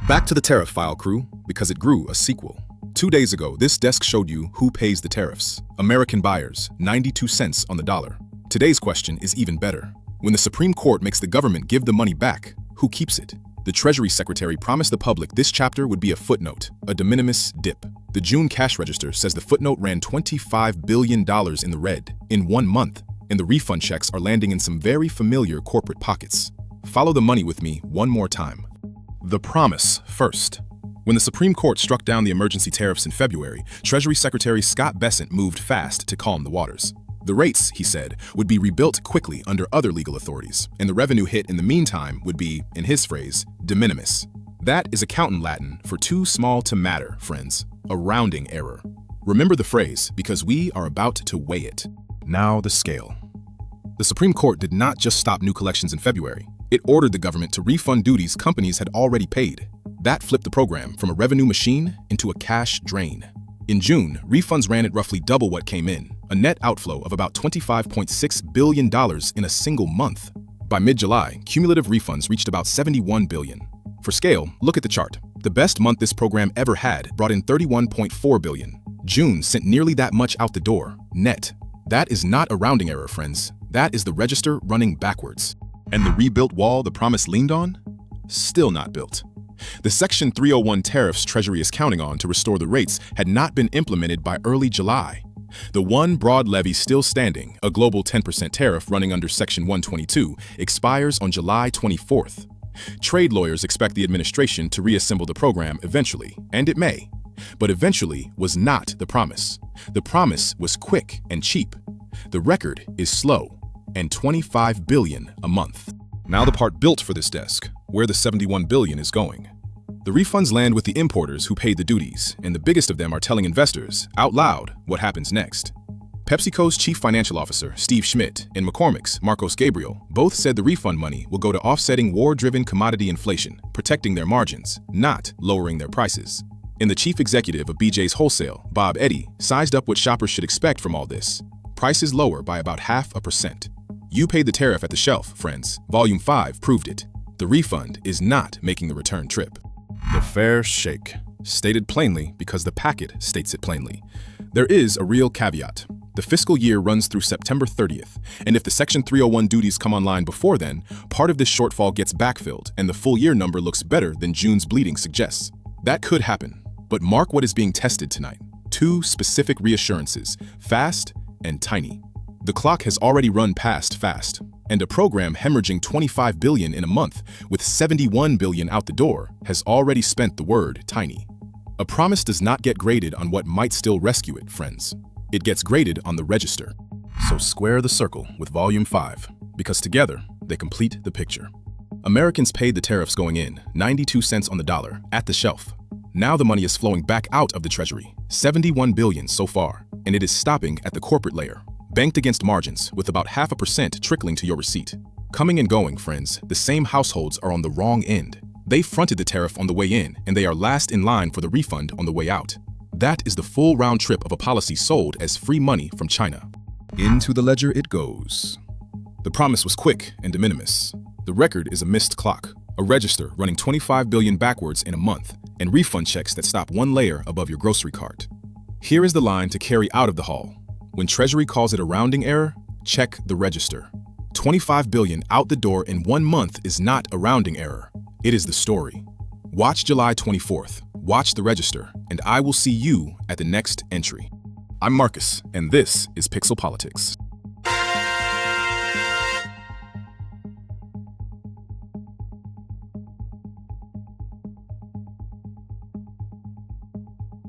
Back to the tariff file, crew, because it grew a sequel. 2 days ago, this desk showed you who pays the tariffs. American buyers, 92 cents on the dollar. Today's question is even better. When the Supreme Court makes the government give the money back, who keeps it? The Treasury Secretary promised the public this chapter would be a footnote, a de minimis dip. The June cash register says the footnote ran $25 billion in the red in 1 month, and the refund checks are landing in some very familiar corporate pockets. Follow the money with me one more time. The promise first. When the Supreme Court struck down the emergency tariffs in February, Treasury Secretary Scott Bessent moved fast to calm the waters. The rates, he said, would be rebuilt quickly under other legal authorities, and the revenue hit in the meantime would be, in his phrase, de minimis. That is accountant Latin for too small to matter, friends, a rounding error. Remember the phrase, because we are about to weigh it. Now the scale. The Supreme Court did not just stop new collections in February. It ordered the government to refund duties companies had already paid. That flipped the program from a revenue machine into a cash drain. In June, refunds ran at roughly double what came in, a net outflow of about $25.6 billion in a single month. By mid-July, cumulative refunds reached about $71 billion. For scale, look at the chart. The best month this program ever had brought in $31.4 billion. June sent nearly that much out the door, net. That is not a rounding error, friends. That is the register running backwards. And the rebuilt wall the promise leaned on? Still not built. The Section 301 tariffs Treasury is counting on to restore the rates had not been implemented by early July. The one broad levy still standing, a global 10% tariff running under Section 122, expires on July 24th. Trade lawyers expect the administration to reassemble the program eventually, and it may. But eventually was not the promise. The promise was quick and cheap. The record is slow, and $25 billion a month. Now the part built for this desk, where the $71 billion is going. The refunds land with the importers who paid the duties, and the biggest of them are telling investors, out loud, what happens next. PepsiCo's chief financial officer, Steve Schmidt, and McCormick's Marcos Gabriel both said the refund money will go to offsetting war-driven commodity inflation, protecting their margins, not lowering their prices. And the chief executive of BJ's Wholesale, Bob Eddy, sized up what shoppers should expect from all this. Prices lower by about 0.5%. You paid the tariff at the shelf, friends. Volume 5 proved it. The refund is not making the return trip. The fair shake. Stated plainly because the packet states it plainly. There is a real caveat. The fiscal year runs through September 30th, and if the Section 301 duties come online before then, part of this shortfall gets backfilled and the full year number looks better than June's bleeding suggests. That could happen, but mark what is being tested tonight. 2 specific reassurances, fast and tiny. The clock has already run past fast, and a program hemorrhaging $25 billion in a month with $71 billion out the door has already spent the word tiny. A promise does not get graded on what might still rescue it, friends. It gets graded on the register. So square the circle with Volume 5, because together they complete the picture. Americans paid the tariffs going in, 92 cents on the dollar, at the shelf. Now the money is flowing back out of the Treasury, $71 billion so far, and it is stopping at the corporate layer, banked against margins with about 0.5% trickling to your receipt. Coming and going, friends, the same households are on the wrong end. They fronted the tariff on the way in, and they are last in line for the refund on the way out. That is the full round trip of a policy sold as free money from China. Into the ledger it goes. The promise was quick and de minimis. The record is a missed clock, a register running $25 billion backwards in a month, and refund checks that stop one layer above your grocery cart. Here is the line to carry out of the hall. When Treasury calls it a rounding error, check the register. $25 billion out the door in 1 month is not a rounding error. It is the story. Watch July 24th, watch the register, and I will see you at the next entry. I'm Marcus, and this is Pixel Politics.